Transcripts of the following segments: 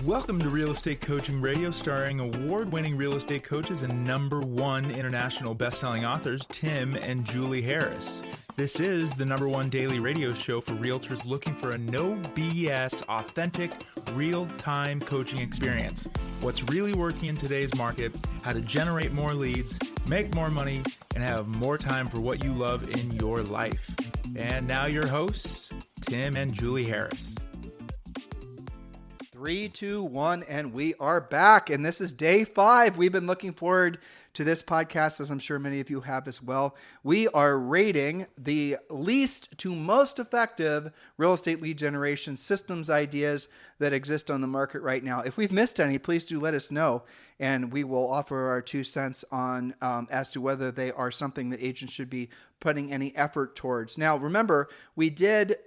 Welcome to Real Estate Coaching Radio, starring award-winning real estate coaches and #1 international best-selling authors, Tim and Julie Harris. This is the #1 daily radio show for realtors looking for a no BS, authentic, real-time coaching experience. What's really working in today's market, how to generate more leads, make more money, and have more time for what you love in your life. And now your hosts, Tim and Julie Harris. 3, 2, 1, and we are back. And this is day 5. We've been looking forward to this podcast, as I'm sure many of you have as well. We are rating the least to most effective real estate lead generation systems ideas that exist on the market right now. If we've missed any, please do let us know, and we will offer our 2 cents on as to whether they are something that agents should be putting any effort towards. Now, remember, we did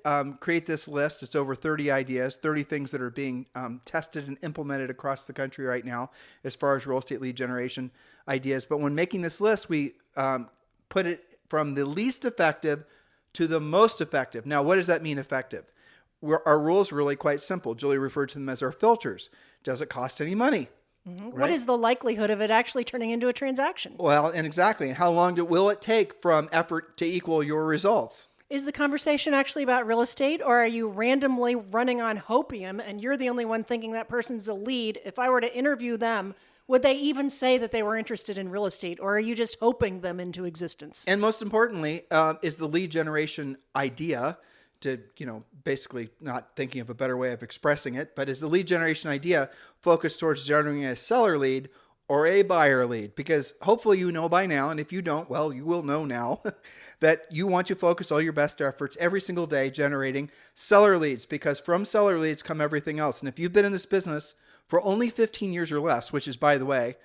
create this list. It's over 30 ideas, 30 things that are being tested and implemented across the country right now as far as real estate lead generation ideas. But when making this list, we put it from the least effective to the most effective. Now, what does that mean, effective? Our rules are really quite simple. Julie referred to them as our filters. Does it cost any money? Mm-hmm. Right? What is the likelihood of it actually turning into a transaction? Well, and exactly. And how long will it take from effort to equal your results? Is the conversation actually about real estate, or are you randomly running on hopium and you're the only one thinking that person's a lead? If I were to interview them, would they even say that they were interested in real estate, or are you just hoping them into existence? And most importantly, is the lead generation idea, to, basically not thinking of a better way of expressing it, but is the lead generation idea focused towards generating a seller lead or a buyer lead? Because hopefully you know by now, and if you don't, well, you will know now, that you want to focus all your best efforts every single day generating seller leads, because from seller leads come everything else. And if you've been in this business for only 15 years or less, which is, by the way,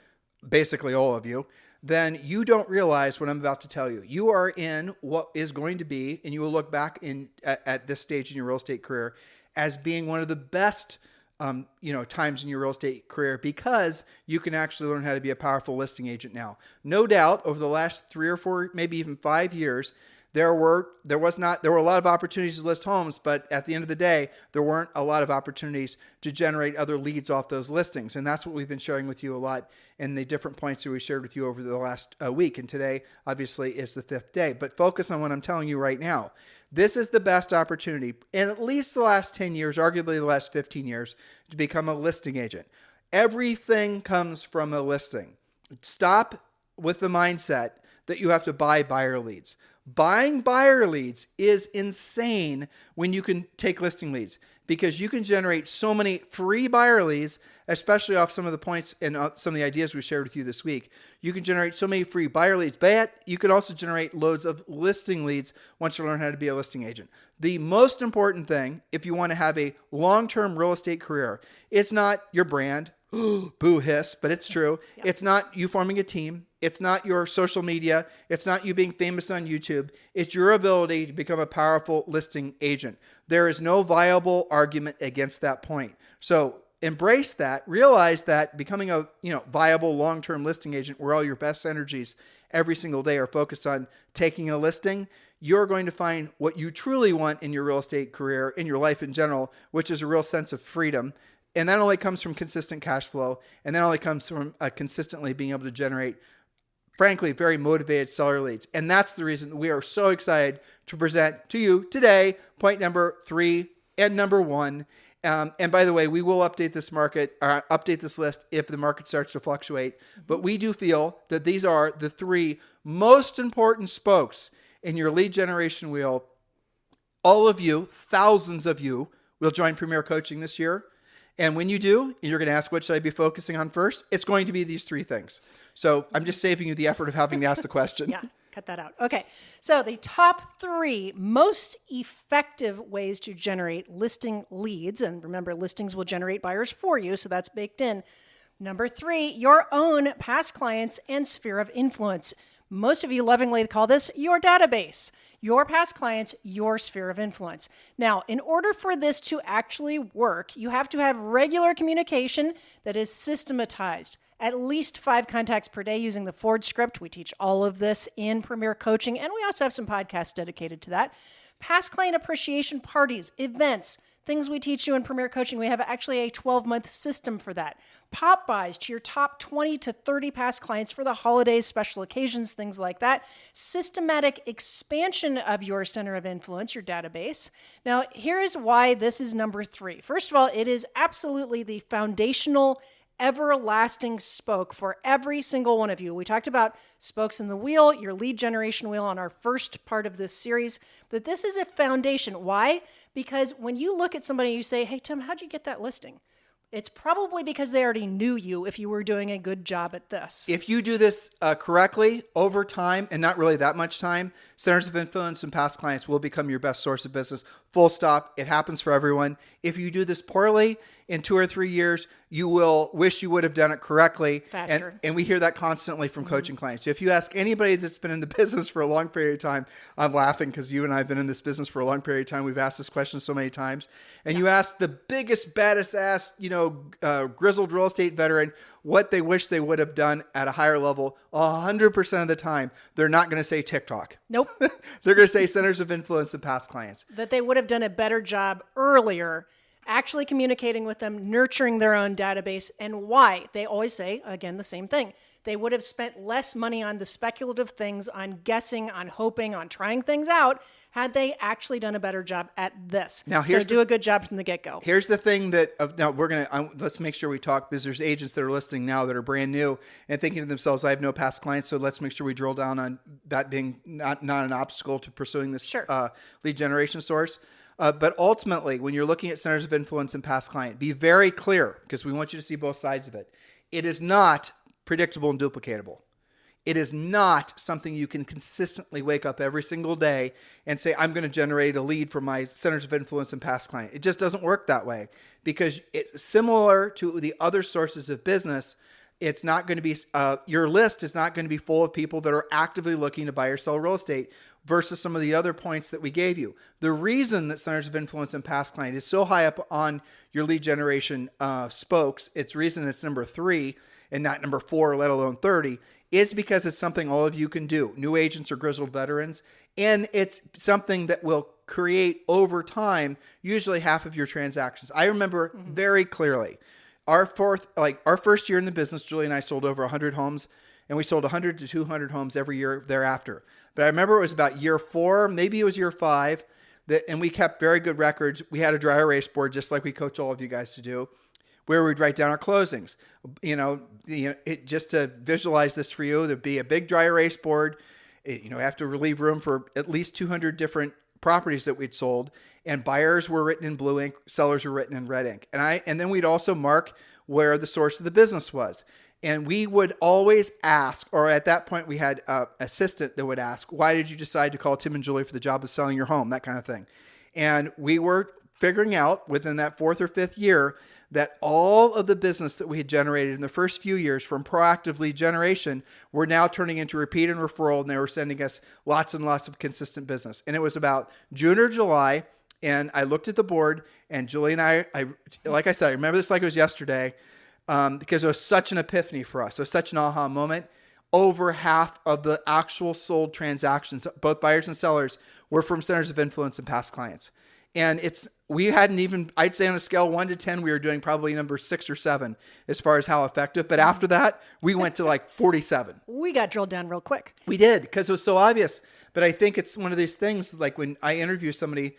basically all of you, then you don't realize what I'm about to tell you. You are in what is going to be, and you will look back at this stage in your real estate career as being one of the best times in your real estate career, because you can actually learn how to be a powerful listing agent now. No doubt, over the last 3 or 4, maybe even 5 years, there were a lot of opportunities to list homes, but at the end of the day, there weren't a lot of opportunities to generate other leads off those listings. And that's what we've been sharing with you a lot in the different points that we shared with you over the last week. And today, obviously, is the 5th day. But focus on what I'm telling you right now. This is the best opportunity in at least the last 10 years, arguably the last 15 years, to become a listing agent. Everything comes from a listing. Stop with the mindset that you have to buy buyer leads. Buying buyer leads is insane when you can take listing leads, because you can generate so many free buyer leads, especially off some of the points and some of the ideas we shared with you this week. You can generate so many free buyer leads, but you can also generate loads of listing leads once you learn how to be a listing agent. The most important thing, if you want to have a long-term real estate career, it's not your brand. Boo hiss, but it's true. Yeah. It's not you forming a team. It's not your social media. It's not you being famous on YouTube. It's your ability to become a powerful listing agent. There is no viable argument against that point. So embrace that. Realize that becoming a viable long-term listing agent, where all your best energies every single day are focused on taking a listing, you're going to find what you truly want in your real estate career, in your life in general, which is a real sense of freedom. And that only comes from consistent cash flow. And that only comes from consistently being able to generate, frankly, very motivated seller leads. And that's the reason we are so excited to present to you today, point number 3 and number 1. And by the way, we will update this list if the market starts to fluctuate. But we do feel that these are the 3 most important spokes in your lead generation wheel. All of you, thousands of you, will join Premier Coaching this year. And when you do, you're going to ask, what should I be focusing on first? It's going to be these 3 things. So I'm just saving you the effort of having to ask the question. Yeah, cut that out. Okay. So the top 3 most effective ways to generate listing leads. And remember, listings will generate buyers for you. So that's baked in. Number 3, your own past clients and sphere of influence. Most of you lovingly call this your database. Your past clients, your sphere of influence. Now, in order for this to actually work, you have to have regular communication that is systematized. At least 5 contacts per day using the Ford script. We teach all of this in Premier Coaching, and we also have some podcasts dedicated to that. Past client appreciation parties, events, things we teach you in Premier Coaching. We have actually a 12-month system for that. Pop buys to your top 20 to 30 past clients for the holidays, special occasions, things like that. Systematic expansion of your center of influence, your database. Now, here is why this is number 3. First of all, it is absolutely the foundational, everlasting spoke for every single one of you. We talked about spokes in the wheel, your lead generation wheel on our first part of this series, but this is a foundation. Why? Because when you look at somebody, you say, hey, Tim, how'd you get that listing? It's probably because they already knew you if you were doing a good job at this. If you do this correctly over time, and not really that much time, centers of influence and past clients will become your best source of business. Full stop. It happens for everyone. If you do this poorly, in 2 or 3 years, you will wish you would have done it correctly. Faster. And we hear that constantly from coaching clients. If you ask anybody that's been in the business for a long period of time, I'm laughing because you and I have been in this business for a long period of time. We've asked this question so many times. And you ask the biggest, baddest ass, grizzled real estate veteran what they wish they would have done at a higher level. 100% of the time, they're not going to say TikTok. Nope. They're going to say centers of influence and past clients. That they would have done a better job earlier actually communicating with them, nurturing their own database, and why. They always say, again, the same thing. They would have spent less money on the speculative things, on guessing, on hoping, on trying things out, had they actually done a better job at this. Now, do a good job from the get-go. Here's the thing that now we're going to, let's make sure we talk, because there's agents that are listening now that are brand new and thinking to themselves, I have no past clients. So let's make sure we drill down on that being not an obstacle to pursuing this lead generation source. But ultimately, when you're looking at centers of influence and past client, be very clear, because we want you to see both sides of it. It is not predictable and duplicatable. It is not something you can consistently wake up every single day and say, I'm going to generate a lead for my centers of influence and past client. It just doesn't work that way, because it's similar to the other sources of business. It's not going to be, your list is not going to be full of people that are actively looking to buy or sell real estate versus some of the other points that we gave you. The reason that centers of influence and past client is so high up on your lead generation spokes, it's reason it's number 3 and not number 4, let alone 30, is because it's something all of you can do, new agents or grizzled veterans, and it's something that will create over time, usually half of your transactions. I remember very clearly, our first year in the business, Julie and I sold over 100 homes, and we sold 100 to 200 homes every year thereafter. But I remember it was about year 4, maybe it was year 5, and we kept very good records. We had a dry erase board, just like we coach all of you guys to do, where we'd write down our closings. Just to visualize this for you, there'd be a big dry erase board. Have to relieve room for at least 200 different properties that we'd sold, and buyers were written in blue ink, sellers were written in red ink. And then we'd also mark where the source of the business was. And we would always ask, or at that point we had an assistant that would ask, why did you decide to call Tim and Julie for the job of selling your home? That kind of thing. And we were figuring out within that 4th or 5th year that all of the business that we had generated in the first few years from proactive lead generation were now turning into repeat and referral, and they were sending us lots and lots of consistent business. And it was about June or July, and I looked at the board, and Julie and I like I said, I remember this like it was yesterday, because it was such an epiphany for us. It was such an aha moment. Over half of the actual sold transactions, both buyers and sellers, were from centers of influence and past clients. And we hadn't even, I'd say on a scale 1 to 10, we were doing probably number 6 or 7 as far as how effective. But after that, we went to like 47. We got drilled down real quick. We did, because it was so obvious. But I think it's one of these things, like when I interview somebody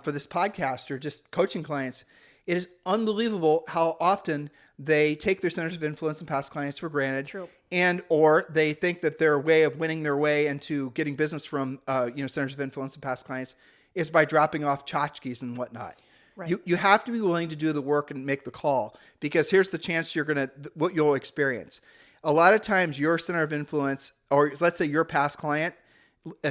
for this podcast or just coaching clients, it is unbelievable how often they take their centers of influence and past clients for granted. True. And or they think that their way of winning their way into getting business from centers of influence and past clients is by dropping off tchotchkes and whatnot. Right. You have to be willing to do the work and make the call, because here's the chance what you'll experience. A lot of times your center of influence, or let's say your past client,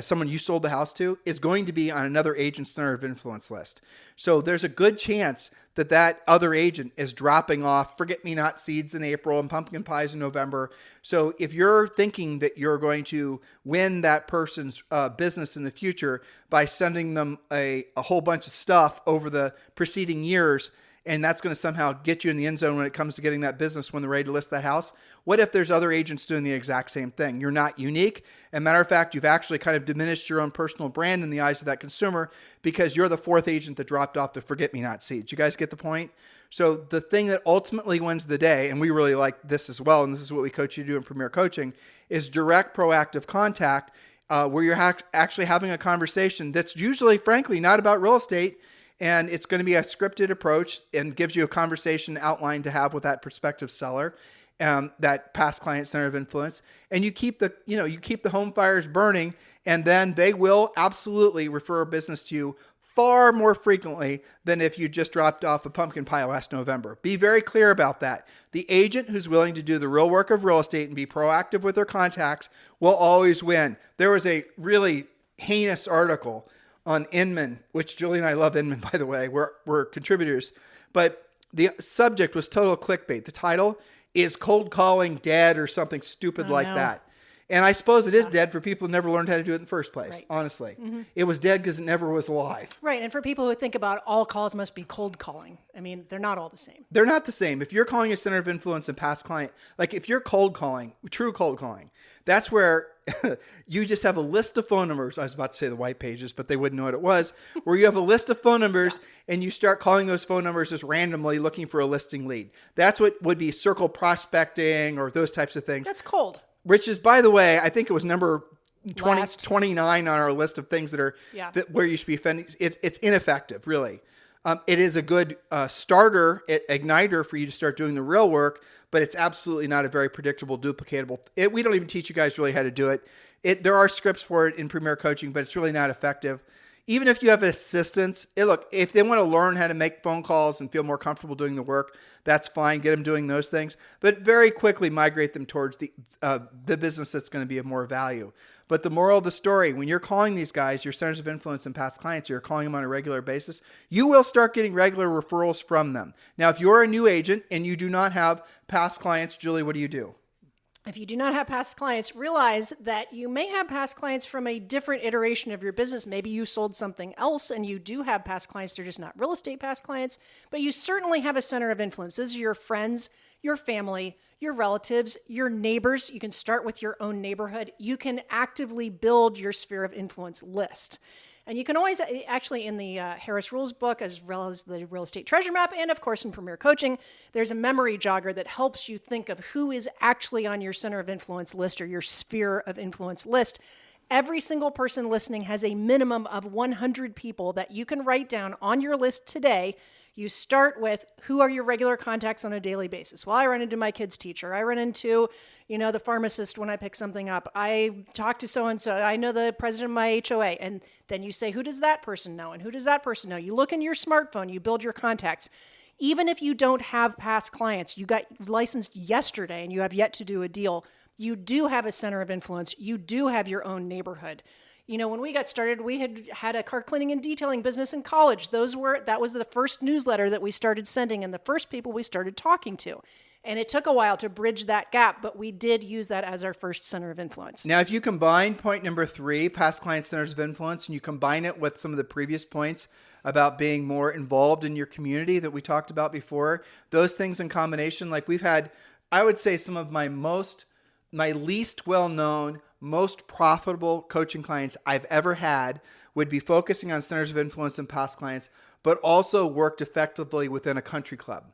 someone you sold the house to, is going to be on another agent's center of influence list. So there's a good chance that other agent is dropping off forget-me-not seeds in April and pumpkin pies in November. So if you're thinking that you're going to win that person's business in the future by sending them a whole bunch of stuff over the preceding years and that's going to somehow get you in the end zone when it comes to getting that business when they're ready to list that house. What if there's other agents doing the exact same thing? You're not unique. And matter of fact, you've actually kind of diminished your own personal brand in the eyes of that consumer because you're the fourth agent that dropped off the forget-me-not seat. You guys get the point? So the thing that ultimately wins the day, and we really like this as well, and this is what we coach you to do in Premier Coaching, is direct proactive contact where you're actually having a conversation that's usually, frankly, not about real estate. And it's going to be a scripted approach and gives you a conversation outline to have with that prospective seller, that past client center of influence. And you keep the home fires burning, and then they will absolutely refer a business to you far more frequently than if you just dropped off a pumpkin pie last November. Be very clear about that. The agent who's willing to do the real work of real estate and be proactive with their contacts will always win. There was a really heinous article on Inman, which Julie and I love Inman, by the way. We're contributors. But the subject was total clickbait. The title is Cold Calling Dead or something stupid like that. And I suppose it is dead for people who never learned how to do it in the first place, right. Honestly. It was dead because it never was alive. Right. And for people who think about all calls must be cold calling, I mean, they're not all the same. They're not the same. If you're calling a center of influence and past client, like if you're cold calling, true cold calling, that's where you just have a list of phone numbers. I was about to say the white pages, but they wouldn't know what it was. Where you have a list of phone numbers and you start calling those phone numbers just randomly looking for a listing lead. That's what would be circle prospecting or those types of things. That's cold. Which is, by the way, I think it was number 29 on our list of things that are where you should be offending. It's ineffective, really. It is a good starter, igniter for you to start doing the real work, but it's absolutely not a very predictable, duplicatable. We don't even teach you guys really how to do it. There are scripts for it in Premier Coaching, but it's really not effective. Even if you have assistants, look, if they want to learn how to make phone calls and feel more comfortable doing the work, that's fine. Get them doing those things, but very quickly migrate them towards the business that's going to be of more value. But the moral of the story, when you're calling these guys, your centers of influence and past clients, you're calling them on a regular basis, you will start getting regular referrals from them. Now, if you're a new agent and you do not have past clients, Julie, what do you do? If you do not have past clients, realize that you may have past clients from a different iteration of your business. Maybe you sold something else and you do have past clients. They're just not real estate past clients, but you certainly have a center of influence. Those are your friends, your family, your relatives, your neighbors. You can start with your own neighborhood. You can actively build your sphere of influence list. And you can always, actually in the Harris Rules book, as well as the Real Estate Treasure Map, and of course in Premier Coaching, there's a memory jogger that helps you think of who is actually on your center of influence list or your sphere of influence list. Every single person listening has a minimum of 100 people that you can write down on your list today. You start with, who are your regular contacts on a daily basis? Well, I run into my kid's teacher. I run into, the pharmacist when I pick something up. I talk to so-and-so. I know the president of my HOA. And then you say, who does that person know? And who does that person know? You look in your smartphone, you build your contacts. Even if you don't have past clients, you got licensed yesterday and you have yet to do a deal, you do have a center of influence. You do have your own neighborhood. When we got started, we had a car cleaning and detailing business in college. That was the first newsletter that we started sending and the first people we started talking to. And it took a while to bridge that gap, but we did use that as our first center of influence. Now, if you combine point number 3, past client centers of influence, and you combine it with some of the previous points about being more involved in your community that we talked about before, those things in combination, like we've had, I would say some of my least well-known, most profitable coaching clients I've ever had would be focusing on centers of influence and past clients, but also worked effectively within a country club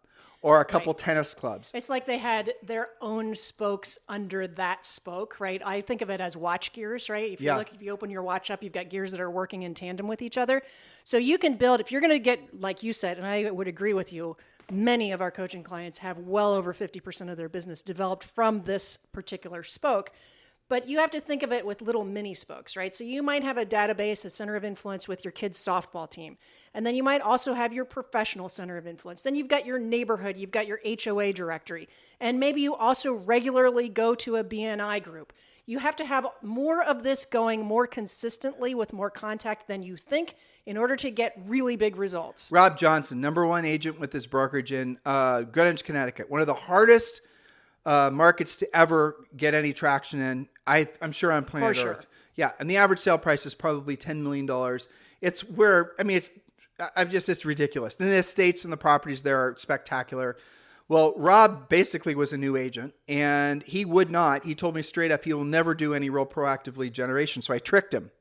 or a couple tennis clubs. It's like they had their own spokes under that spoke, right? I think of it as watch gears, right? If you open your watch up, you've got gears that are working in tandem with each other. So you can build, if you're going to get, like you said, and I would agree with you, many of our coaching clients have well over 50% of their business developed from this particular spoke. But you have to think of it with little mini spokes, right? So you might have a database, a center of influence with your kids' softball team. And then you might also have your professional center of influence. Then you've got your neighborhood, you've got your HOA directory. And maybe you also regularly go to a BNI group. You have to have more of this going more consistently with more contact than you think in order to get really big results. Rob Johnson, number 1 agent with his brokerage in Greenwich, Connecticut. One of the hardest markets to ever get any traction in, I'm sure, on planet Earth. Yeah, and the average sale price is probably $10 million. It's it's ridiculous. And the estates and the properties there are spectacular. Well, Rob basically was a new agent, and he told me straight up, he will never do any real proactive lead generation. So I tricked him.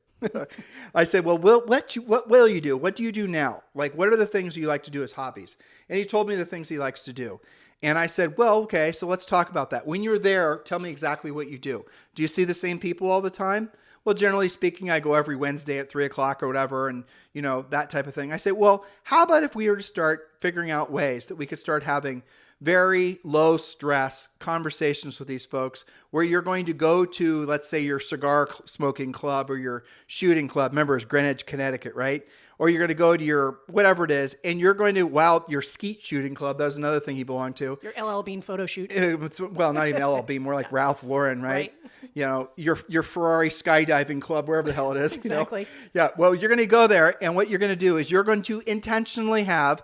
I said, well, what will you do? What do you do now? Like, what are the things you like to do as hobbies? And he told me the things he likes to do. And I said, well, okay, so let's talk about that. When you're there, tell me exactly what you do. Do you see the same people all the time? Well, generally speaking, I go every Wednesday at 3:00 or whatever, and that type of thing. I say, well, how about if we were to start figuring out ways that we could start having very low stress conversations with these folks where you're going to go to, let's say, your cigar smoking club or your shooting club. Remember, it's Greenwich, Connecticut, right? Or you're going to go to your whatever it is, and you're going to, your skeet shooting club. That was another thing he belonged to. Your LL Bean photo shoot. Well, not even LL Bean, more like Ralph Lauren, right? Your Ferrari skydiving club, wherever the hell it is. Exactly. Yeah, well, you're going to go there, and what you're going to do is you're going to intentionally have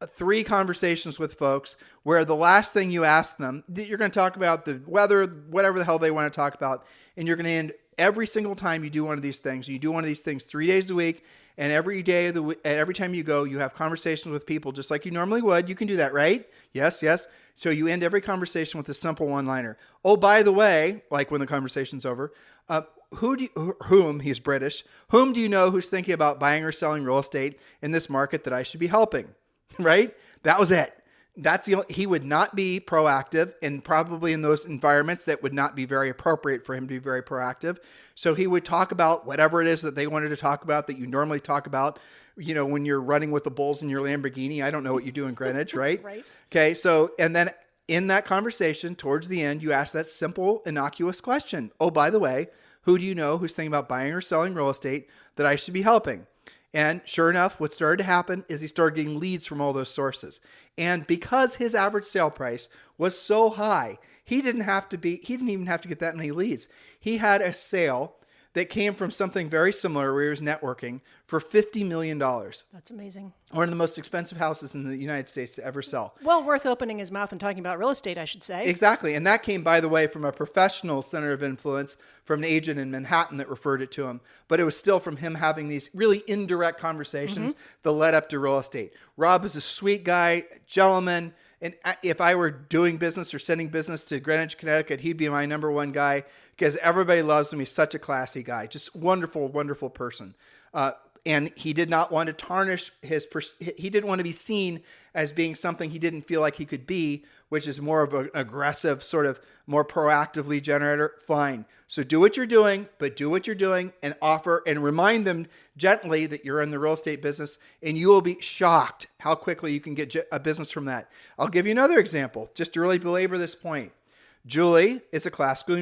3 conversations with folks where the last thing you ask them, you're going to talk about the weather, whatever the hell they want to talk about. And you're going to end every single time you do one of these things. You do one of these things 3 days a week. And every day of the week, every time you go, you have conversations with people just like you normally would. You can do that, right? Yes. So you end every conversation with a simple one-liner. Oh, by the way, like when the conversation's over, he's British, whom do you know who's thinking about buying or selling real estate in this market that I should be helping? Right? That was it. He would not be proactive, and probably in those environments that would not be very appropriate for him to be very proactive. So he would talk about whatever it is that they wanted to talk about that you normally talk about, when you're running with the bulls in your Lamborghini. I don't know what you do in Greenwich, right? Right. Okay. So, and then in that conversation, towards the end, you ask that simple, innocuous question. Oh, by the way, who do you know who's thinking about buying or selling real estate that I should be helping? And sure enough, what started to happen is he started getting leads from all those sources. And because his average sale price was so high, he didn't even have to get that many leads. He had a sale that came from something very similar where he was networking for $50 million. That's amazing. One of the most expensive houses in the United States to ever sell. Well, worth opening his mouth and talking about real estate, I should say. Exactly. And that came, by the way, from a professional center of influence from an agent in Manhattan that referred it to him. But it was still from him having these really indirect conversations that led up to real estate. Rob is a sweet guy, gentleman. And if I were doing business or sending business to Greenwich, Connecticut, he'd be my number one guy because everybody loves him. He's such a classy guy, just wonderful, wonderful person. And he did not want to tarnish he didn't want to be seen as being something he didn't feel like he could be, which is more of an aggressive, sort of more proactive lead generator. Fine. So do what you're doing, but do what you're doing and offer and remind them gently that you're in the real estate business, and you will be shocked how quickly you can get a business from that. I'll give you another example just to really belabor this point. Julie is a classical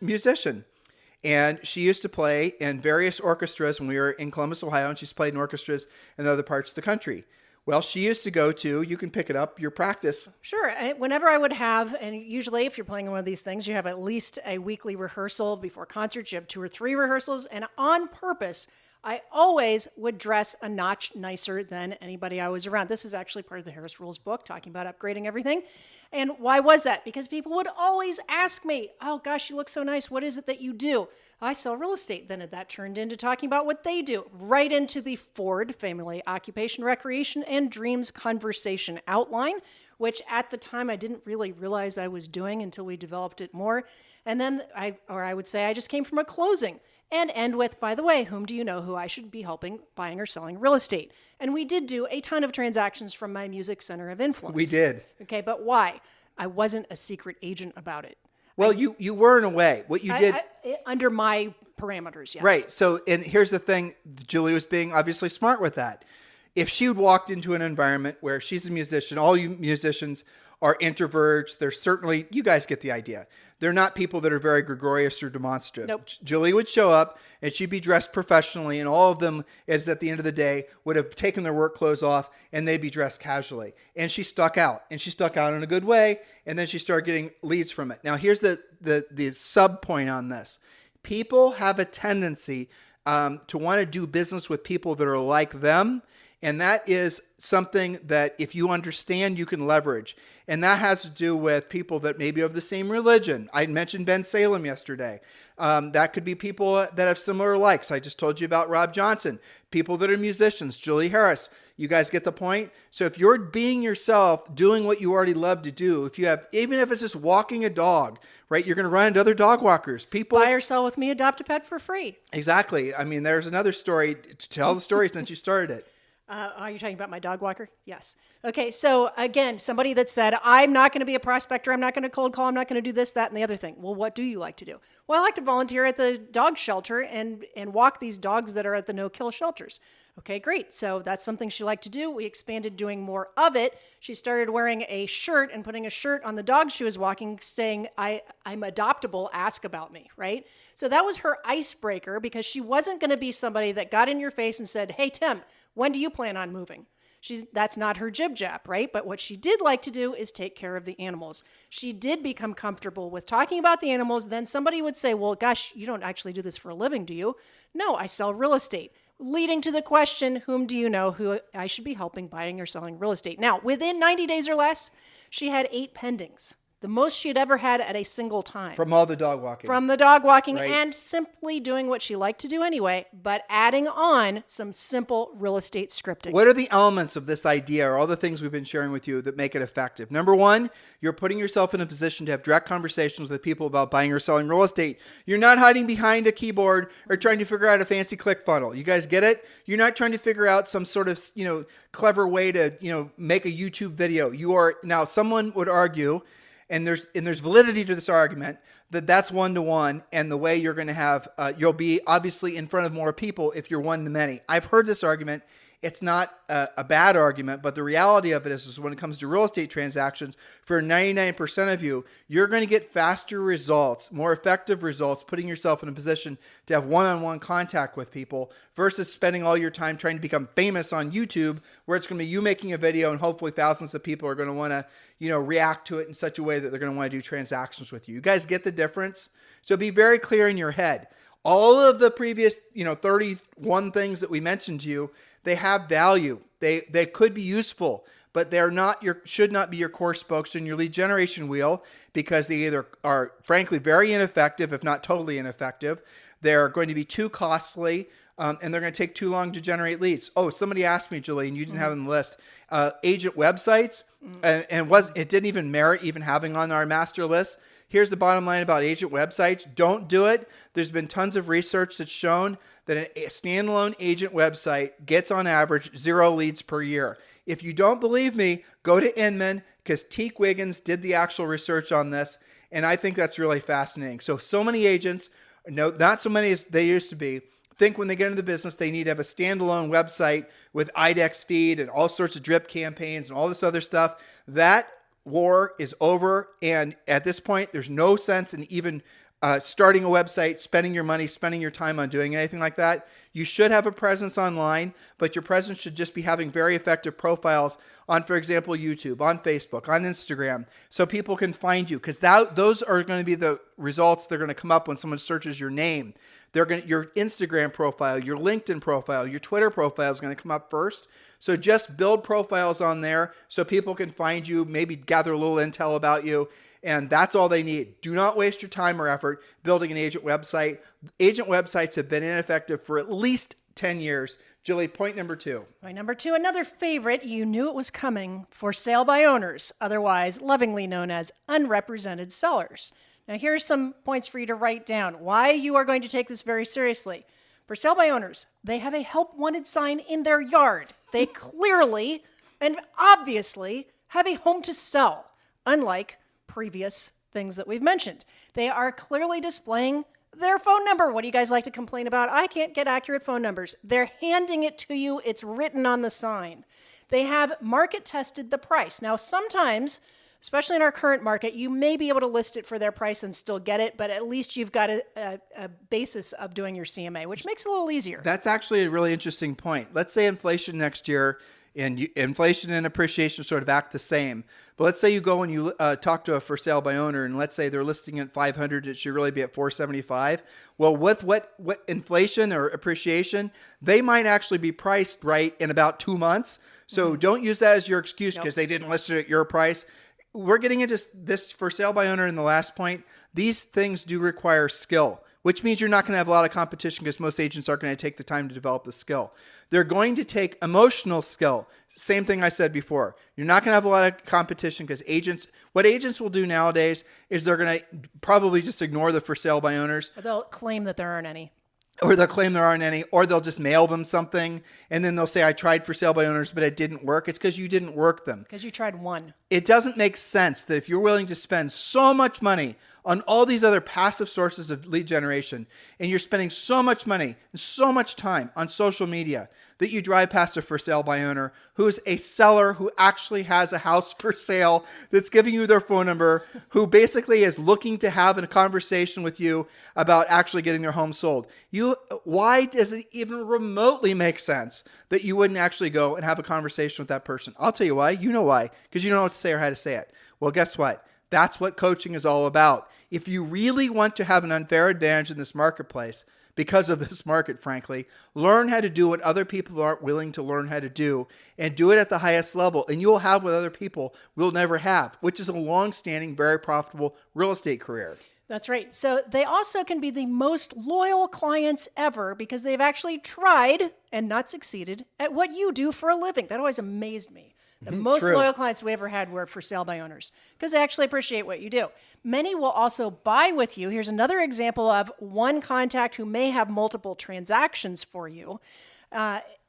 musician. And she used to play in various orchestras when we were in Columbus, Ohio, and she's played in orchestras in other parts of the country. Well, she used to go to, you can pick it up, your practice. Sure. Whenever I would have, and usually if you're playing one of these things, you have at least a weekly rehearsal before concerts. You have 2 or 3 rehearsals. And on purpose, I always would dress a notch nicer than anybody I was around. This is actually part of the Harris Rules book, talking about upgrading everything. And why was that? Because people would always ask me, oh gosh, you look so nice. What is it that you do? I sell real estate. Then that turned into talking about what they do, right into the Ford Family Occupation, Recreation, and Dreams Conversation Outline, which at the time I didn't really realize I was doing until we developed it more. And then I would say I just came from a closing. And end with, by the way, whom do you know who I should be helping buying or selling real estate? And we did do a ton of transactions from my music center of influence. We did. Okay, but why? I wasn't a secret agent about it. Well, you were in a way. What you did... under my parameters, yes. Right. So, and here's the thing. Julie was being obviously smart with that. If she had walked into an environment where she's a musician, all you musicians are introverts. They're certainly, you guys get the idea. They're not people that are very gregarious or demonstrative. Nope. Julie would show up and she'd be dressed professionally, and all of them, is at the end of the day, would have taken their work clothes off and they'd be dressed casually. And she stuck out, and she stuck out in a good way. And then she started getting leads from it. Now, here's the sub point on this. People have a tendency to want to do business with people that are like them And that is something that if you understand, you can leverage. And that has to do with people that maybe have the same religion. I mentioned Ben Salem yesterday. That could be people that have similar likes. I just told you about Rob Johnson. People that are musicians, Julie Harris. You guys get the point? So if you're being yourself, doing what you already love to do, if you have, even if it's just walking a dog, right? You're going to run into other dog walkers. People Buy or sell with me, adopt a pet for free. Exactly. I mean, there's another story. Tell the story since you started it. Are you talking about my dog walker? Yes. Okay. So again, somebody that said, I'm not going to be a prospector. I'm not going to cold call. I'm not going to do this, that, and the other thing. Well, what do you like to do? Well, I like to volunteer at the dog shelter and walk these dogs that are at the no-kill shelters. Okay, great. So that's something she liked to do. We expanded doing more of it. She started wearing a shirt and putting a shirt on the dog she was walking saying, I'm adoptable, ask about me, right? So that was her icebreaker because she wasn't going to be somebody that got in your face and said, hey, Tim, when do you plan on moving? That's not her jib jab, right? But what she did like to do is take care of the animals. She did become comfortable with talking about the animals. Then somebody would say, well, gosh, you don't actually do this for a living, do you? No, I sell real estate. Leading to the question, whom do you know who I should be helping buying or selling real estate? Now, within 90 days or less, she had 8 pendings. The most she had ever had at a single time. From all the dog walking. From the dog walking Right. and simply doing what she liked to do anyway, but adding on some simple real estate scripting. What are the elements of this idea or all the things we've been sharing with you that make it effective? Number one, you're putting yourself in a position to have direct conversations with people about buying or selling real estate. You're not hiding behind a keyboard or trying to figure out a fancy click funnel. You guys get it? You're not trying to figure out some sort of, clever way to, make a YouTube video. You are now, someone would argue, and there's validity to this argument, that's one-to-one, and the way you're going to have, you'll be obviously in front of more people if you're one-to-many. I've heard this argument. It's not a bad argument, but the reality of it is when it comes to real estate transactions, for 99% of you, you're going to get faster results, more effective results, putting yourself in a position to have one-on-one contact with people versus spending all your time trying to become famous on YouTube, where it's going to be you making a video and hopefully thousands of people are going to want to, react to it in such a way that they're going to want to do transactions with you. You guys get the difference? So be very clear in your head. All of the previous, 31 things that we mentioned to you, they have value. They could be useful, but should not be your core spokes in your lead generation wheel because they either are frankly very ineffective, if not totally ineffective. They're going to be too costly, and they're going to take too long to generate leads. Oh, somebody asked me, Julie, and you didn't have it on the list. Agent websites, and it didn't even merit even having on our master list. Here's the bottom line about agent websites. Don't do it. There's been tons of research that's shown that a standalone agent website gets on average 0 leads per year. If you don't believe me, go to Inman because Teak Wiggins did the actual research on this. And I think that's really fascinating. So many agents, no, not so many as they used to be, think when they get into the business, they need to have a standalone website with IDEX feed and all sorts of drip campaigns and all this other stuff. That war is over. And at this point, there's no sense in even starting a website, spending your money, spending your time on doing anything like that. You should have a presence online, but your presence should just be having very effective profiles on, for example, YouTube, on Facebook, on Instagram, so people can find you because those are going to be the results that are going to come up when someone searches your name. Your Instagram profile, your LinkedIn profile, your Twitter profile is going to come up first. So just build profiles on there so people can find you, maybe gather a little intel about you. And that's all they need. Do not waste your time or effort building an agent website. Agent websites have been ineffective for at least 10 years. Julie, point number 2. Point number 2, another favorite. You knew it was coming. For sale by owners, otherwise lovingly known as unrepresented sellers. Now, here's some points for you to write down. Why you are going to take this very seriously. For sale by owners, they have a help wanted sign in their yard. They clearly and obviously have a home to sell, unlike previous things that we've mentioned. They are clearly displaying their phone number. What do you guys like to complain about? I can't get accurate phone numbers. They're handing it to you. It's written on the sign. They have market tested the price. Now, sometimes, especially in our current market, you may be able to list it for their price and still get it, but at least you've got a basis of doing your CMA, which makes it a little easier. That's actually a really interesting point. Let's say inflation next year And inflation and appreciation sort of act the same. But let's say you go and you talk to a for sale by owner, and let's say they're listing at 500, it should really be at 475. Well, with what inflation or appreciation, they might actually be priced right in about 2 months. So don't use that as your excuse because they didn't list it at your price. We're getting into this for sale by owner in the last point. These things do require skill, which means you're not going to have a lot of competition because most agents aren't going to take the time to develop the skill. They're going to take emotional skill. Same thing I said before. You're not going to have a lot of competition because what agents will do nowadays is they're going to probably just ignore the for sale by owners. Or they'll claim that there aren't any. Or they'll claim there aren't any, or they'll just mail them something, and then they'll say, I tried for sale by owners, but it didn't work. It's because you didn't work them. Because you tried one. It doesn't make sense that if you're willing to spend so much money on all these other passive sources of lead generation, and you're spending so much money and so much time on social media, that you drive past a for sale by owner who's a seller who actually has a house for sale, that's giving you their phone number, who basically is looking to have a conversation with you about actually getting their home sold. Why does it even remotely make sense that you wouldn't actually go and have a conversation with that person? I'll tell you why. You know why. Because you don't know what to say or how to say it. Well, guess what? That's what coaching is all about. If you really want to have an unfair advantage in this marketplace, because of this market, frankly, learn how to do what other people aren't willing to learn how to do, and do it at the highest level. And you'll have what other people will never have, which is a long-standing, very profitable real estate career. That's right. So they also can be the most loyal clients ever because they've actually tried and not succeeded at what you do for a living. That always amazed me. The most loyal clients we ever had were for sale by owners because they actually appreciate what you do. Many will also buy with you. Here's another example of one contact who may have multiple transactions for you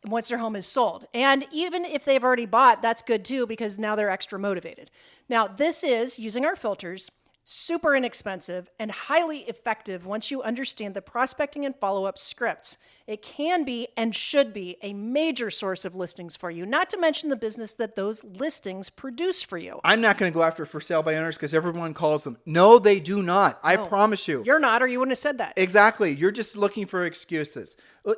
once their home is sold. And even if they've already bought, that's good too because now they're extra motivated. Now, this is, using our filters, super inexpensive and highly effective once you understand the prospecting and follow-up scripts. It can be and should be a major source of listings for you, not to mention the business that those listings produce for you. I'm not going to go after for sale by owners because everyone calls them. No, they do not. I promise you. You're not, or you wouldn't have said that. Exactly. You're just looking for excuses.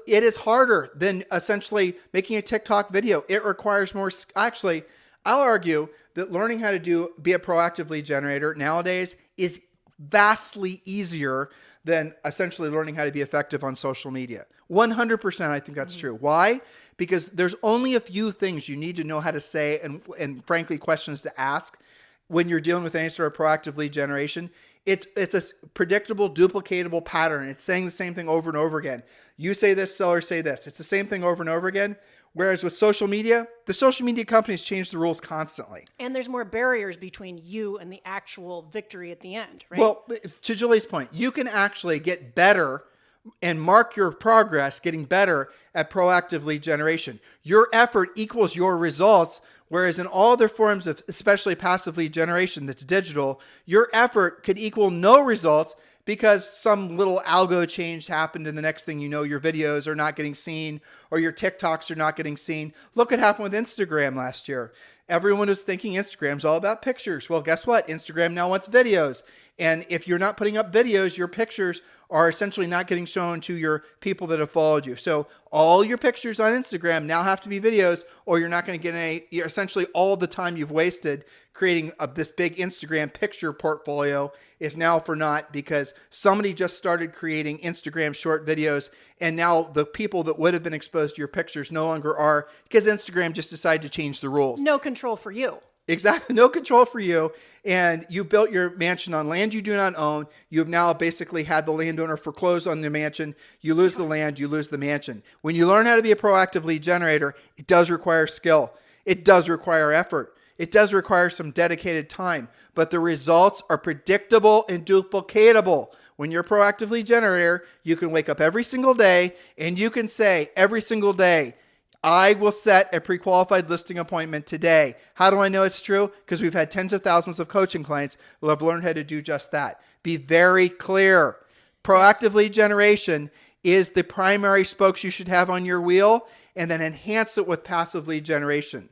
It is harder than essentially making a TikTok video. It requires more. Actually, I'll argue that learning how to be a proactive lead generator nowadays is vastly easier than essentially learning how to be effective on social media. 100% I think that's true. Why? Because there's only a few things you need to know how to say and frankly questions to ask when you're dealing with any sort of proactive lead generation. It's a predictable, duplicatable pattern. It's saying the same thing over and over again. You say this, sellers say this. It's the same thing over and over again. Whereas with social media, the social media companies change the rules constantly. And there's more barriers between you and the actual victory at the end, right? Well, to Julie's point, you can actually get better and mark your progress getting better at proactive lead generation. Your effort equals your results, whereas in all other forms of especially passive lead generation that's digital, your effort could equal no results because some little algo change happened and the next thing you know, your videos are not getting seen or your TikToks are not getting seen. Look what happened with Instagram last year. Everyone was thinking Instagram's all about pictures. Well, guess what? Instagram now wants videos. And if you're not putting up videos, your pictures are essentially not getting shown to your people that have followed you. So all your pictures on Instagram now have to be videos, or you're not going to get essentially all the time you've wasted creating this big Instagram picture portfolio is now for naught because somebody just started creating Instagram short videos, and now the people that would have been exposed to your pictures no longer are because Instagram just decided to change the rules. No control for you. Exactly. No control for you. And you built your mansion on land you do not own. You have now basically had the landowner foreclose on the mansion. You lose the land, you lose the mansion. When you learn how to be a proactive lead generator, it does require skill. It does require effort. It does require some dedicated time, but the results are predictable and duplicatable. When you're a proactive lead generator, you can wake up every single day and you can say every single day, I will set a pre-qualified listing appointment today. How do I know it's true? Because we've had tens of thousands of coaching clients who have learned how to do just that. Be very clear. Proactive lead generation is the primary spokes you should have on your wheel, and then enhance it with passive lead generation.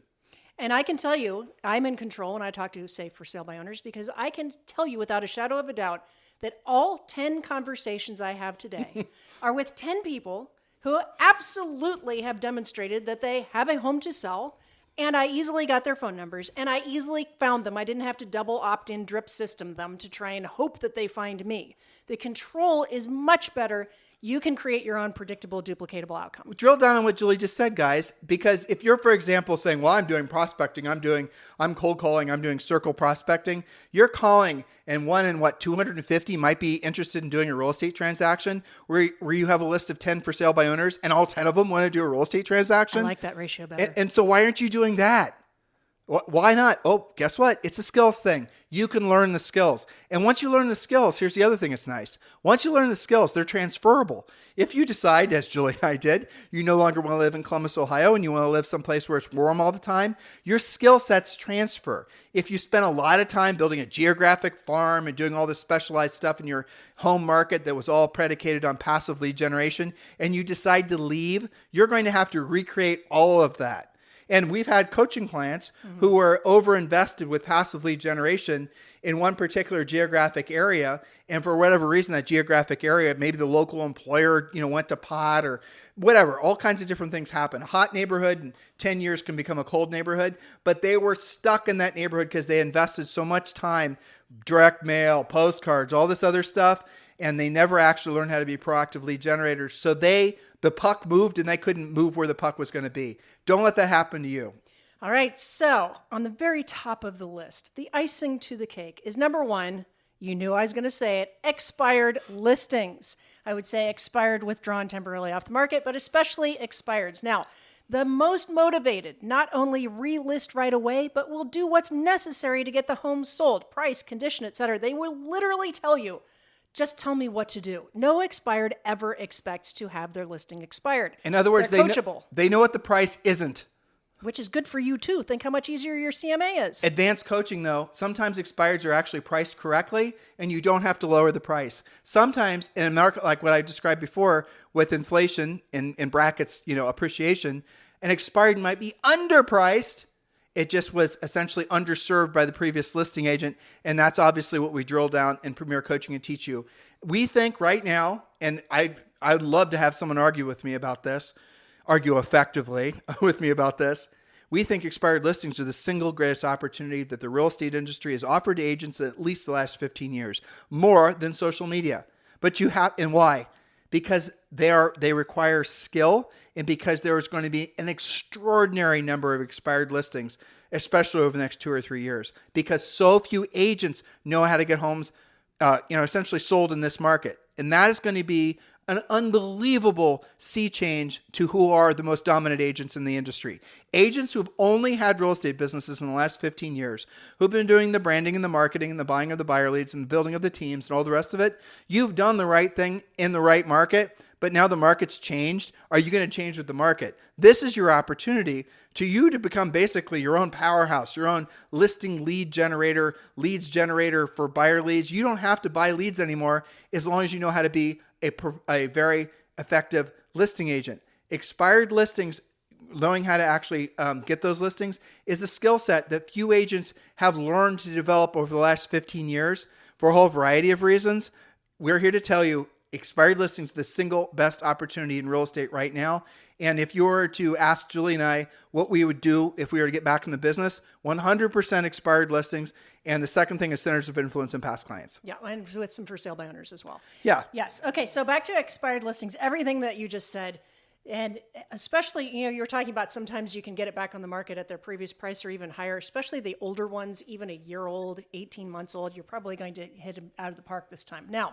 And I can tell you, I'm in control when I talk to, say, for sale by owners, because I can tell you without a shadow of a doubt that all 10 conversations I have today are with 10 people who absolutely have demonstrated that they have a home to sell And I easily got their phone numbers, and I easily found them. I didn't have to double opt-in drip system them to try and hope that they find me. The control is much better. You can create your own predictable, duplicatable outcome. Drill down on what Julie just said, guys, because if you're, for example, saying, well, I'm doing prospecting, I'm cold calling, I'm doing circle prospecting, you're calling and 250 might be interested in doing a real estate transaction where you have a list of 10 for sale by owners and all 10 of them want to do a real estate transaction. I like that ratio better. And so why aren't you doing that? Why not? Oh, guess what? It's a skills thing. You can learn the skills. And once you learn the skills, here's the other thing that's nice. Once you learn the skills, they're transferable. If you decide, as Julie and I did, you no longer want to live in Columbus, Ohio, and you want to live someplace where it's warm all the time, your skill sets transfer. If you spend a lot of time building a geographic farm and doing all this specialized stuff in your home market that was all predicated on passive lead generation, and you decide to leave, you're going to have to recreate all of that. And we've had coaching clients who were overinvested with passive lead generation in one particular geographic area. And for whatever reason, that geographic area, maybe the local employer, went to pot or whatever, all kinds of different things happen. A hot neighborhood in 10 years can become a cold neighborhood, but they were stuck in that neighborhood because they invested so much time, direct mail, postcards, all this other stuff. And they never actually learned how to be proactive lead generators. So the puck moved and they couldn't move where the puck was going to be. Don't let that happen to you. All right. So on the very top of the list, the icing to the cake is number one. You knew I was going to say it. Expired listings. I would say expired, withdrawn temporarily off the market, but especially expireds. Now, the most motivated not only relist right away, but will do what's necessary to get the home sold, price, condition, etc. They will literally tell you, just tell me what to do. No expired ever expects to have their listing expired. In other words, They're coachable. They know what the price isn't. Which is good for you too. Think how much easier your CMA is. Advanced coaching, though, sometimes expireds are actually priced correctly and you don't have to lower the price. Sometimes in a market like what I described before with inflation in brackets, appreciation, an expired might be underpriced. It just was essentially underserved by the previous listing agent. And that's obviously what we drill down in Premier Coaching and teach you. We think right now, and I would love to have someone argue effectively with me about this. We think expired listings are the single greatest opportunity that the real estate industry has offered to agents in at least the last 15 years, more than social media. And why? Because they require skill and because there is going to be an extraordinary number of expired listings, especially over the next 2 or 3 years, because so few agents know how to get homes, essentially sold in this market. And that is going to be an unbelievable sea change to who are the most dominant agents in the industry. Agents who've only had real estate businesses in the last 15 years, who've been doing the branding and the marketing and the buying of the buyer leads and the building of the teams and all the rest of it. You've done the right thing in the right market, but now the market's changed. Are you going to change with the market? This is your opportunity to become basically your own powerhouse, your own listing leads generator for buyer leads. You don't have to buy leads anymore as long as you know how to be a very effective listing agent. Expired listings, knowing how to actually get those listings, is a skill set that few agents have learned to develop over the last 15 years for a whole variety of reasons. We're here to tell you expired listings are the single best opportunity in real estate right now. And if you were to ask Julie and I what we would do if we were to get back in the business, 100% expired listings. And the second thing is centers of influence and past clients. Yeah, and with some for sale by owners as well. Yeah. Yes. Okay, so back to expired listings, everything that you just said, and especially, you were talking about sometimes you can get it back on the market at their previous price or even higher, especially the older ones, even a year old, 18 months old, you're probably going to hit them out of the park this time. Now,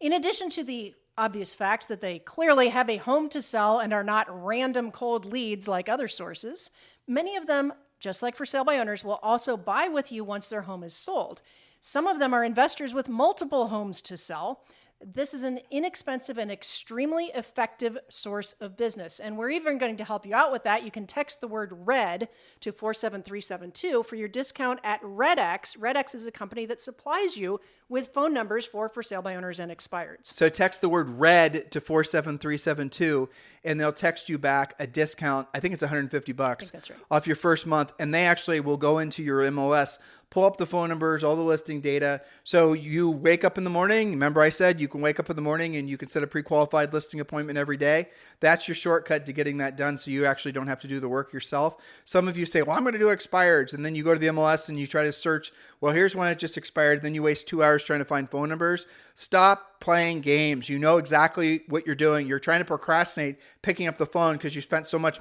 in addition to the obvious fact that they clearly have a home to sell and are not random cold leads like other sources, many of them, just like for sale by owners, will also buy with you once their home is sold. Some of them are investors with multiple homes to sell. This is an inexpensive and extremely effective source of business. And we're even going to help you out with that. You can text the word RED to 47372 for your discount at RedX. RedX is a company that supplies you with phone numbers for sale by owners and expireds. So text the word RED to 47372 and they'll text you back a discount. I think it's $150 that's right. off your first month. And they actually will go into your MLS, pull up the phone numbers, all the listing data. So you wake up in the morning. Remember I said you can wake up in the morning and you can set a pre-qualified listing appointment every day. That's your shortcut to getting that done, so you actually don't have to do the work yourself. Some of you say, well, I'm going to do expireds. And then you go to the MLS and you try to search, well, here's one that just expired. Then you waste 2 hours trying to find phone numbers. Stop playing games. You know exactly what you're doing. You're trying to procrastinate picking up the phone because you spent so much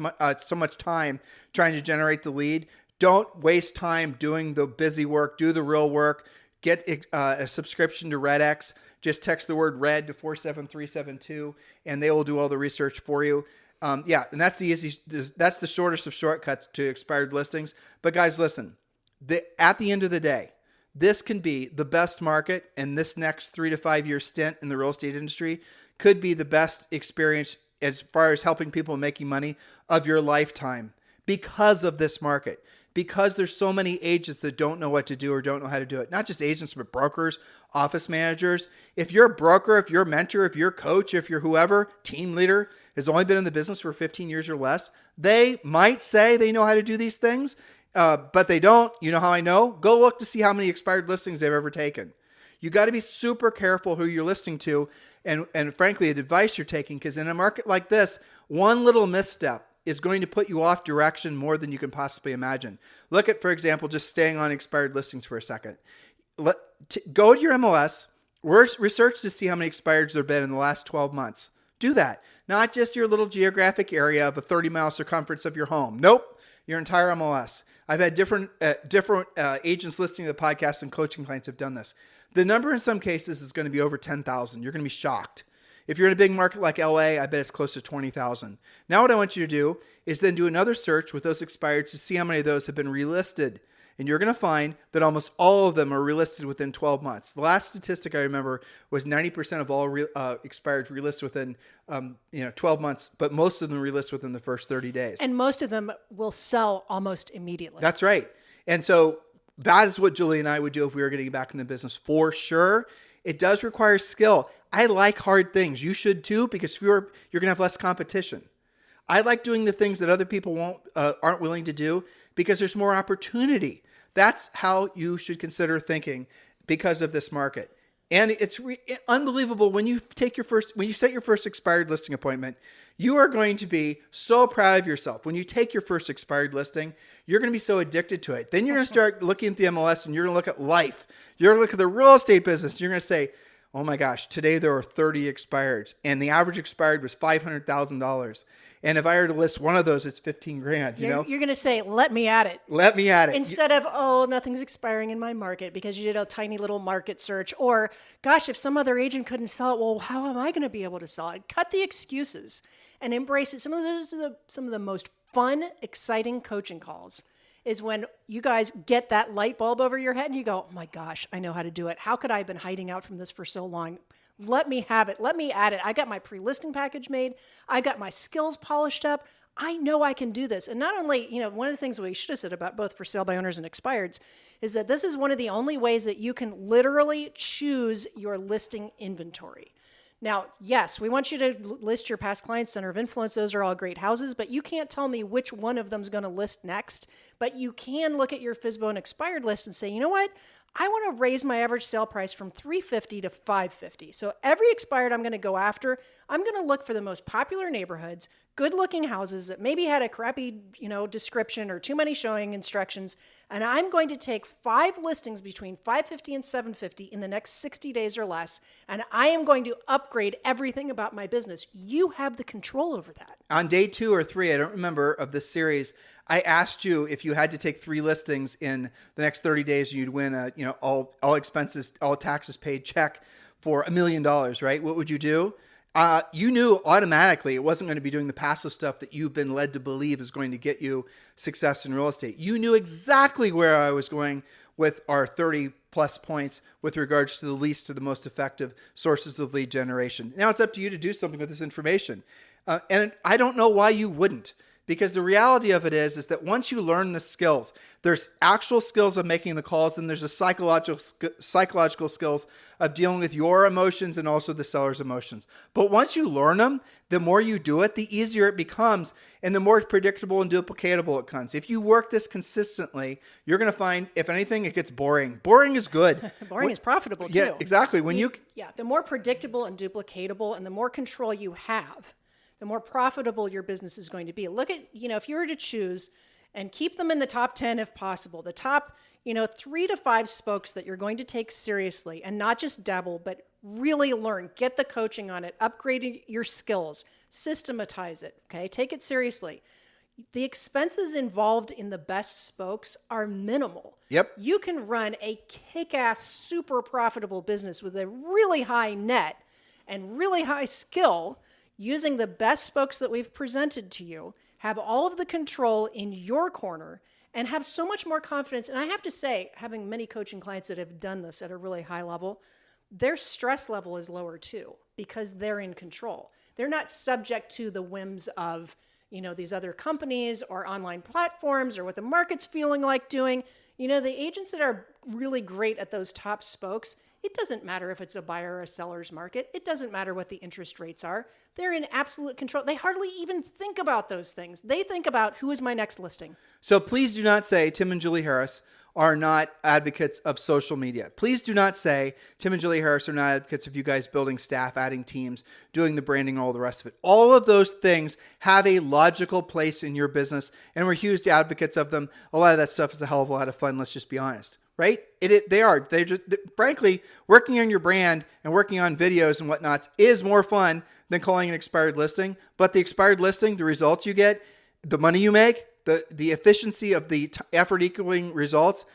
time trying to generate the lead. Don't waste time doing the busy work. Do the real work. Get a subscription to RedX. Just text the word RED to 47372, and they will do all the research for you. And that's the shortest of shortcuts to expired listings. But guys, listen, at the end of the day, this can be the best market, and this next 3 to 5 year stint in the real estate industry could be the best experience as far as helping people making money of your lifetime because of this market. Because there's so many agents that don't know what to do or don't know how to do it. Not just agents, but brokers, office managers. If you're a broker, if you're a mentor, if you're a coach, if you're whoever, team leader, has only been in the business for 15 years or less, they might say they know how to do these things, but they don't. You know how I know? Go look to see how many expired listings they've ever taken. You got to be super careful who you're listening to and frankly, the advice you're taking, because in a market like this, one little misstep is going to put you off direction more than you can possibly imagine. Look at, for example, just staying on expired listings for a second. Go to your MLS, research to see how many expireds there have been in the last 12 months. Do that. Not just your little geographic area of a 30-mile circumference of your home. Nope, your entire MLS. I've had different agents listening to the podcast and coaching clients have done this. The number in some cases is going to be over 10,000. You're going to be shocked. If you're in a big market like LA, I bet it's close to 20,000. Now what I want you to do is then do another search with those expired to see how many of those have been relisted. And you're going to find that almost all of them are relisted within 12 months. The last statistic I remember was 90% of all expireds relist within 12 months, but most of them relist within the first 30 days. And most of them will sell almost immediately. That's right. And so that is what Julie and I would do if we were getting back in the business for sure. It does require skill. I like hard things. You should too, because you're going to have less competition. I like doing the things that other people aren't willing to do because there's more opportunity. That's how you should consider thinking because of this market. And it's unbelievable when you set your first expired listing appointment, you are going to be so proud of yourself. When you take your first expired listing, you're going to be so addicted to it. Then you're going to start looking at the MLS and you're going to look at life. You're going to look at the real estate business. You're going to say, oh my gosh, today there are 30 expireds and the average expired was $500,000. And if I were to list one of those, it's 15 grand, You're going to say, let me at it. Let me at it. Instead of, oh, nothing's expiring in my market because you did a tiny little market search. Or, gosh, if some other agent couldn't sell it, well, how am I going to be able to sell it? Cut the excuses and embrace it. Some of those are some of the most fun, exciting coaching calls is when you guys get that light bulb over your head and you go, oh my gosh, I know how to do it. How could I have been hiding out from this for so long? Let me have it. Let me add it. I got my pre-listing package made. I got my skills polished up. I know I can do this. And not only, one of the things we should have said about both for sale by owners and expireds is that this is one of the only ways that you can literally choose your listing inventory. Now, yes, we want you to list your past clients, center of influence. Those are all great houses, but you can't tell me which one of them is going to list next. But you can look at your FSBO and expired list and say, you know what? I want to raise my average sale price from $350 to $550. So every expired I'm going to go after, I'm going to look for the most popular neighborhoods, good-looking houses that maybe had a crappy, description or too many showing instructions, and I'm going to take 5 listings between $550 and $750 in the next 60 days or less, and I am going to upgrade everything about my business. You have the control over that. On day 2 or 3, I don't remember, of this series, I asked you if you had to take 3 listings in the next 30 days, you'd win a, all expenses, all taxes paid check for $1 million, right? What would you do? You knew automatically it wasn't going to be doing the passive stuff that you've been led to believe is going to get you success in real estate. You knew exactly where I was going with our 30 plus points with regards to the least to the most effective sources of lead generation. Now it's up to you to do something with this information. And I don't know why you wouldn't. Because the reality of it is that once you learn the skills, there's actual skills of making the calls, and there's a psychological skills of dealing with your emotions and also the seller's emotions. But once you learn them, the more you do it, the easier it becomes, and the more predictable and duplicatable it becomes. If you work this consistently, you're going to find, if anything, it gets boring. Boring is good. Boring is profitable too. Yeah, exactly. The more predictable and duplicatable and the more control you have, the more profitable your business is going to be. Look at, if you were to choose and keep them in the top 10 if possible, the top, 3 to 5 spokes that you're going to take seriously and not just dabble, but really learn, get the coaching on it, upgrade your skills, systematize it, okay? Take it seriously. The expenses involved in the best spokes are minimal. Yep. You can run a kick-ass, super profitable business with a really high net and really high skill using the best spokes that we've presented to you, have all of the control in your corner, and have so much more confidence. And I have to say, having many coaching clients that have done this at a really high level, their stress level is lower too because they're in control. They're not subject to the whims of, these other companies or online platforms or what the market's feeling like doing. The agents that are really great at those top spokes, it doesn't matter if it's a buyer or a seller's market. It doesn't matter what the interest rates are. They're in absolute control. They hardly even think about those things. They think about who is my next listing. So please do not say Tim and Julie Harris are not advocates of social media. Please do not say Tim and Julie Harris are not advocates of you guys building staff, adding teams, doing the branding, all the rest of it. All of those things have a logical place in your business, and we're huge advocates of them. A lot of that stuff is a hell of a lot of fun. Let's just be honest. Right? They are. They just, frankly, working on your brand and working on videos and whatnots is more fun than calling an expired listing. But the expired listing, the results you get, the money you make, the efficiency of the effort equaling results,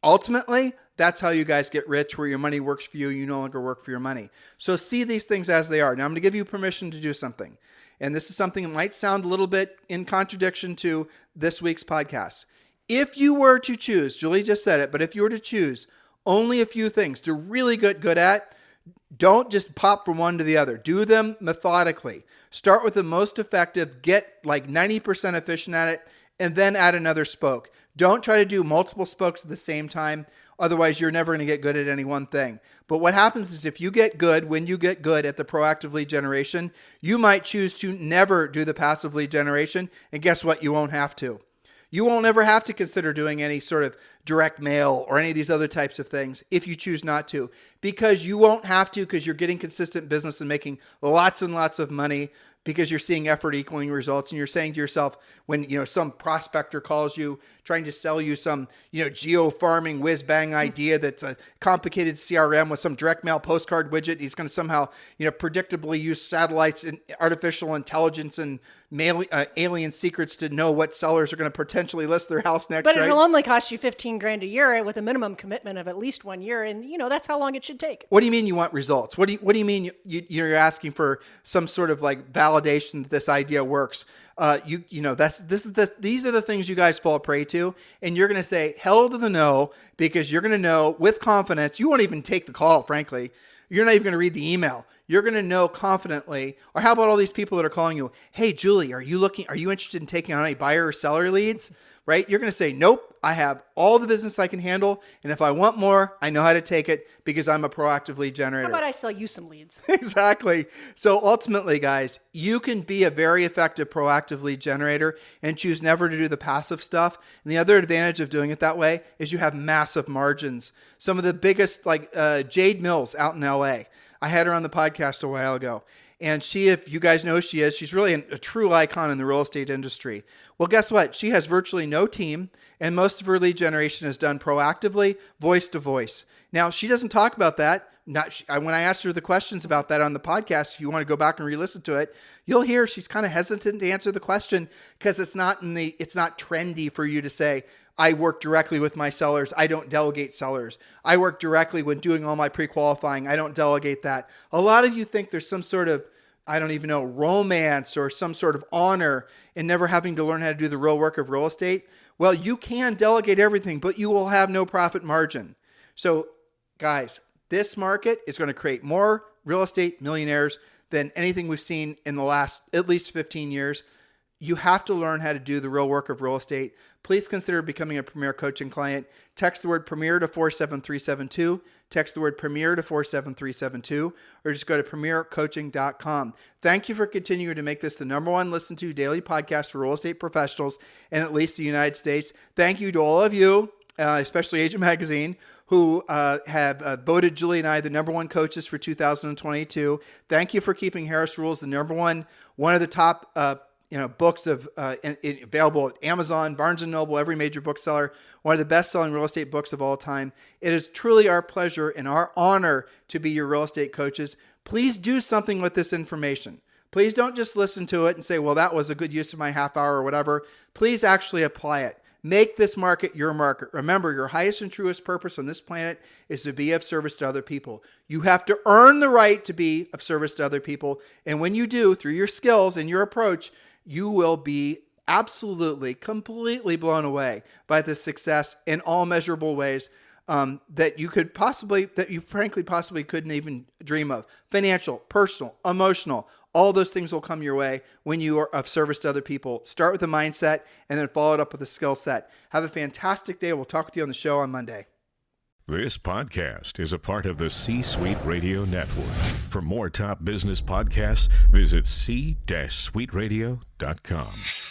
ultimately, that's how you guys get rich, where your money works for you. You no longer work for your money. So see these things as they are. Now, I'm going to give you permission to do something. And this is something that might sound a little bit in contradiction to this week's podcast. If you were to choose, Julie just said it, but if you were to choose only a few things to really get good at, don't just pop from one to the other. Do them methodically. Start with the most effective, get like 90% efficient at it, and then add another spoke. Don't try to do multiple spokes at the same time. Otherwise, you're never going to get good at any one thing. But what happens is if you get good, when you get good at the proactive lead generation, you might choose to never do the passive lead generation. And guess what? You won't have to. You won't ever have to consider doing any sort of direct mail or any of these other types of things if you choose not to, because you won't have to, because you're getting consistent business and making lots and lots of money, because you're seeing effort equaling results, and you're saying to yourself, when some prospector calls you trying to sell you some geo farming whiz bang idea that's a complicated CRM with some direct mail postcard widget, he's going to somehow predictably use satellites and artificial intelligence and alien secrets to know what sellers are going to potentially list their house next. But it'll only cost you $15,000 a year with a minimum commitment of at least 1 year, and that's how long it should take. What do you mean you want results? What do you mean you're asking for some sort of like validation that this idea works? These are the things you guys fall prey to, and you're going to say hell to the no, because you're going to know with confidence. You won't even take the call, frankly. You're not even going to read the email. You're going to know confidently. Or how about all these people that are calling you? Hey, Julie, are you interested in taking on any buyer or seller leads? Right? You're going to say, nope, I have all the business I can handle. And if I want more, I know how to take it because I'm a proactive lead generator. How about I sell you some leads? Exactly. So ultimately, guys, you can be a very effective proactive lead generator and choose never to do the passive stuff. And the other advantage of doing it that way is you have massive margins. Some of the biggest, like Jade Mills out in LA. I had her on the podcast a while ago. And she, if you guys know who she is, she's really a true icon in the real estate industry. Well, guess what? She has virtually no team, and most of her lead generation is done proactively, voice to voice. Now, she doesn't talk about that. When I asked her the questions about that on the podcast, if you want to go back and re-listen to it, you'll hear she's kind of hesitant to answer the question because it's not trendy for you to say, I work directly with my sellers. I don't delegate sellers. I work directly when doing all my pre-qualifying. I don't delegate that. A lot of you think there's some sort of, I don't even know, romance or some sort of honor in never having to learn how to do the real work of real estate. Well, you can delegate everything, but you will have no profit margin. So, guys, this market is going to create more real estate millionaires than anything we've seen in the last at least 15 years. You have to learn how to do the real work of real estate. Please consider becoming a Premier Coaching client. Text the word Premier to 47372. Text the word Premier to 47372, or just go to premiercoaching.com. Thank you for continuing to make this the number one listened to daily podcast for real estate professionals in at least the United States. Thank you to all of you, especially Agent Magazine, who have voted Julie and I the number one coaches for 2022. Thank you for keeping Harris Rules the number one of the top books of available at Amazon, Barnes & Noble, every major bookseller, one of the best-selling real estate books of all time. It is truly our pleasure and our honor to be your real estate coaches. Please do something with this information. Please don't just listen to it and say, well, that was a good use of my half hour or whatever. Please actually apply it. Make this market your market. Remember, your highest and truest purpose on this planet is to be of service to other people. You have to earn the right to be of service to other people. And when you do, through your skills and your approach, you will be absolutely, completely blown away by the success in all measurable ways that you frankly possibly couldn't even dream of. Financial, personal, emotional, all those things will come your way when you are of service to other people. Start with a mindset and then follow it up with a skill set. Have a fantastic day. We'll talk with you on the show on Monday. This podcast is a part of the C-Suite Radio Network. For more top business podcasts, visit c-suiteradio.com.